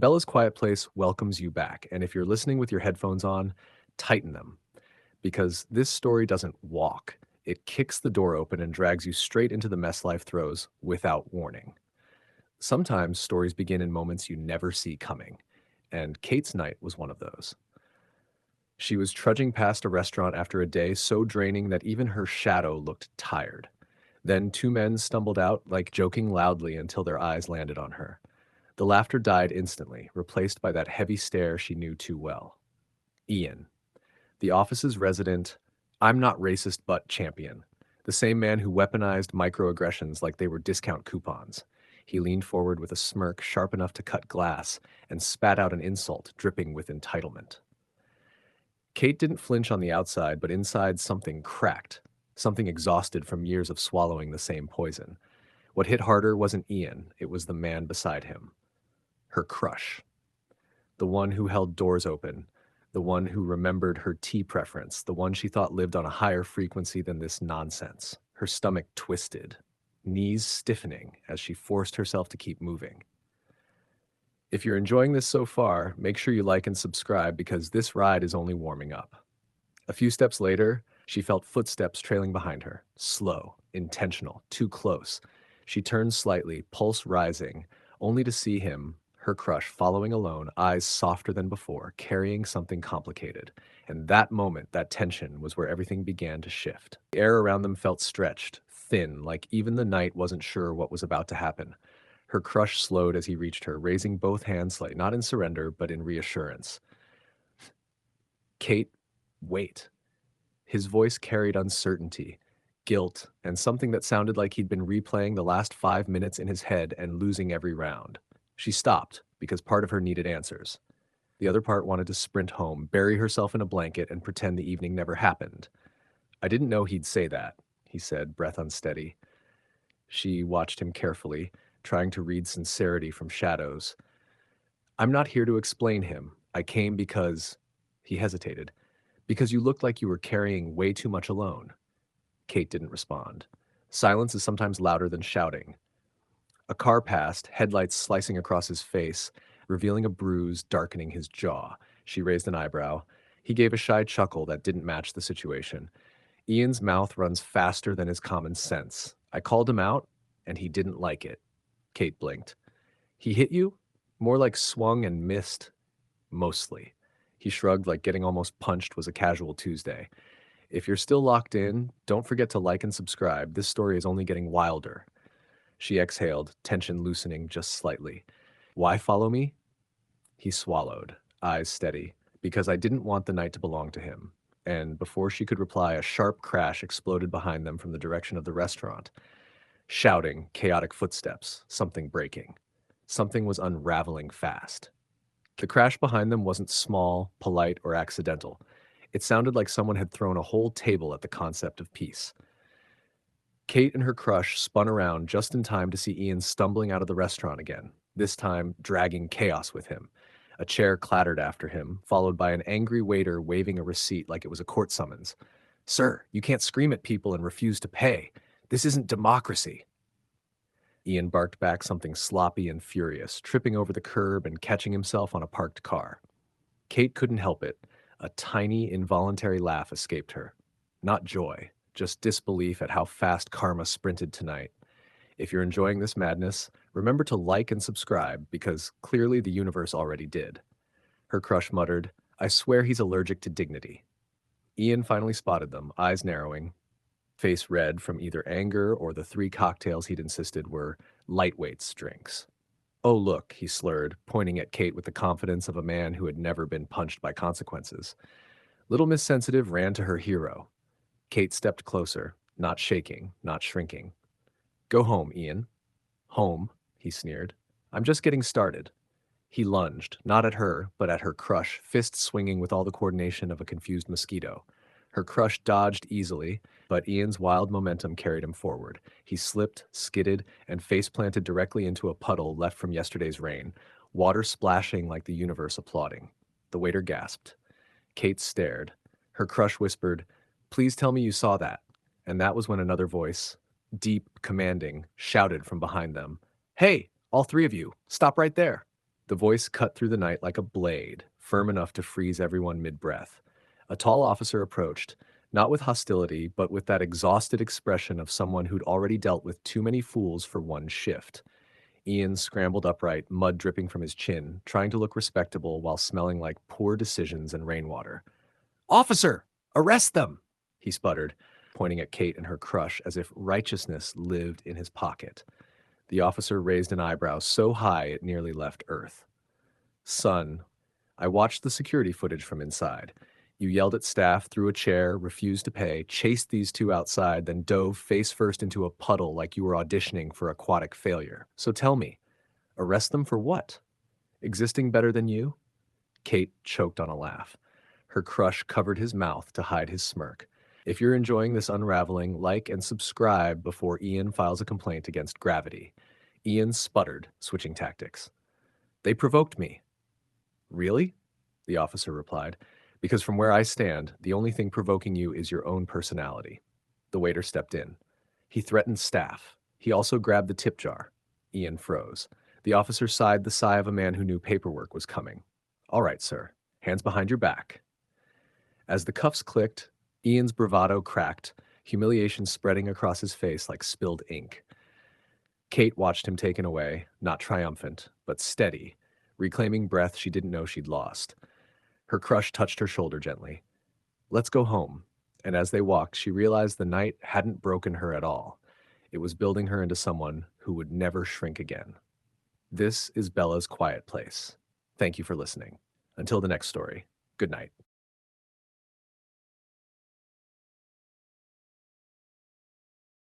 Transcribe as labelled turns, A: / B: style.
A: Bella's Quiet Place welcomes you back, and if you're listening with your headphones on, tighten them, because this story doesn't walk. It kicks the door open and drags you straight into the mess life throws without warning. Sometimes stories begin in moments you never see coming, and Kate's night was one of those. She was trudging past a restaurant after a day so draining that even her shadow looked tired. Then two men stumbled out, like joking loudly until their eyes landed on her. The laughter died instantly, replaced by that heavy stare she knew too well. Ian, the office's resident, I'm not racist but champion. The same man who weaponized microaggressions like they were discount coupons. He leaned forward with a smirk sharp enough to cut glass and spat out an insult dripping with entitlement. Kate didn't flinch on the outside, but inside something cracked, something exhausted from years of swallowing the same poison. What hit harder wasn't Ian, it was the man beside him. Her crush. The one who held doors open, the one who remembered her tea preference, the one she thought lived on a higher frequency than this nonsense. Her stomach twisted, knees stiffening as she forced herself to keep moving. If you're enjoying this so far, make sure you like and subscribe because this ride is only warming up. A few steps later, she felt footsteps trailing behind her. Slow, intentional, too close. She turned slightly, pulse rising, only to see him, her crush, following alone, eyes softer than before, carrying something complicated. And that moment, that tension, was where everything began to shift. The air around them felt stretched, thin, like even the night wasn't sure what was about to happen. Her crush slowed as he reached her, raising both hands slightly, not in surrender, but in reassurance. Kate, wait. His voice carried uncertainty, guilt, and something that sounded like he'd been replaying the last 5 minutes in his head and losing every round. She stopped, because part of her needed answers. The other part wanted to sprint home, bury herself in a blanket, and pretend the evening never happened. I didn't know he'd say that, he said, breath unsteady. She watched him carefully, trying to read sincerity from shadows. I'm not here to explain him. I came because... He hesitated. Because you looked like you were carrying way too much alone. Kate didn't respond. Silence is sometimes louder than shouting. A car passed, headlights slicing across his face, revealing a bruise darkening his jaw. She raised an eyebrow. He gave a shy chuckle that didn't match the situation. Ian's mouth runs faster than his common sense. I called him out, and he didn't like it. Kate blinked. He hit you? More like swung and missed. Mostly. He shrugged like getting almost punched was a casual Tuesday. If you're still locked in, don't forget to like and subscribe. This story is only getting wilder. She exhaled, tension loosening just slightly. Why follow me? He swallowed, eyes steady, because I didn't want the night to belong to him. And before she could reply, a sharp crash exploded behind them from the direction of the restaurant. Shouting, chaotic footsteps, something breaking. Something was unraveling fast. The crash behind them wasn't small, polite, or accidental. It sounded like someone had thrown a whole table at the concept of peace. Kate and her crush spun around just in time to see Ian stumbling out of the restaurant again, this time dragging chaos with him. A chair clattered after him, followed by an angry waiter waving a receipt like it was a court summons. Sir, you can't scream at people and refuse to pay. This isn't democracy. Ian barked back something sloppy and furious, tripping over the curb and catching himself on a parked car. Kate couldn't help it. A tiny, involuntary laugh escaped her. Not joy, just disbelief at how fast karma sprinted tonight. If you're enjoying this madness, remember to like and subscribe, because clearly the universe already did. Her crush muttered, I swear he's allergic to dignity. Ian finally spotted them, eyes narrowing, face red from either anger or the 3 cocktails he'd insisted were lightweights drinks. Oh, look, he slurred, pointing at Kate with the confidence of a man who had never been punched by consequences. Little Miss Sensitive ran to her hero. Kate stepped closer, not shaking, not shrinking. Go home, Ian. Home, he sneered. I'm just getting started. He lunged, not at her, but at her crush, fist swinging with all the coordination of a confused mosquito. Her crush dodged easily, but Ian's wild momentum carried him forward. He slipped, skidded, and face-planted directly into a puddle left from yesterday's rain, water splashing like the universe applauding. The waiter gasped. Kate stared. Her crush whispered, Please tell me you saw that. And that was when another voice, deep, commanding, shouted from behind them, Hey, all 3 of you, stop right there. The voice cut through the night like a blade, firm enough to freeze everyone mid-breath. A tall officer approached, not with hostility, but with that exhausted expression of someone who'd already dealt with too many fools for one shift. Ian scrambled upright, mud dripping from his chin, trying to look respectable while smelling like poor decisions and rainwater. "Officer! Arrest them!" he sputtered, pointing at Kate and her crush as if righteousness lived in his pocket. The officer raised an eyebrow so high it nearly left Earth. "Son, I watched the security footage from inside. You yelled at staff, threw a chair, refused to pay, chased these two outside, then dove face first into a puddle like you were auditioning for aquatic failure. So tell me, arrest them for what? Existing better than you?" Kate choked on a laugh. Her crush covered his mouth to hide his smirk. If you're enjoying this unraveling, like and subscribe before Ian files a complaint against Gravity. Ian sputtered, switching tactics. "They provoked me." "Really?" the officer replied. "Because from where I stand, the only thing provoking you is your own personality." The waiter stepped in. He threatened staff. He also grabbed the tip jar. Ian froze. The officer sighed the sigh of a man who knew paperwork was coming. "All right, sir. Hands behind your back." As the cuffs clicked, Ian's bravado cracked, humiliation spreading across his face like spilled ink. Kate watched him taken away, not triumphant, but steady, reclaiming breath she didn't know she'd lost. Her crush touched her shoulder gently. "Let's go home." And as they walked, she realized the night hadn't broken her at all. It was building her into someone who would never shrink again. This is Bella's Quiet Place. Thank you for listening. Until the next story, good night.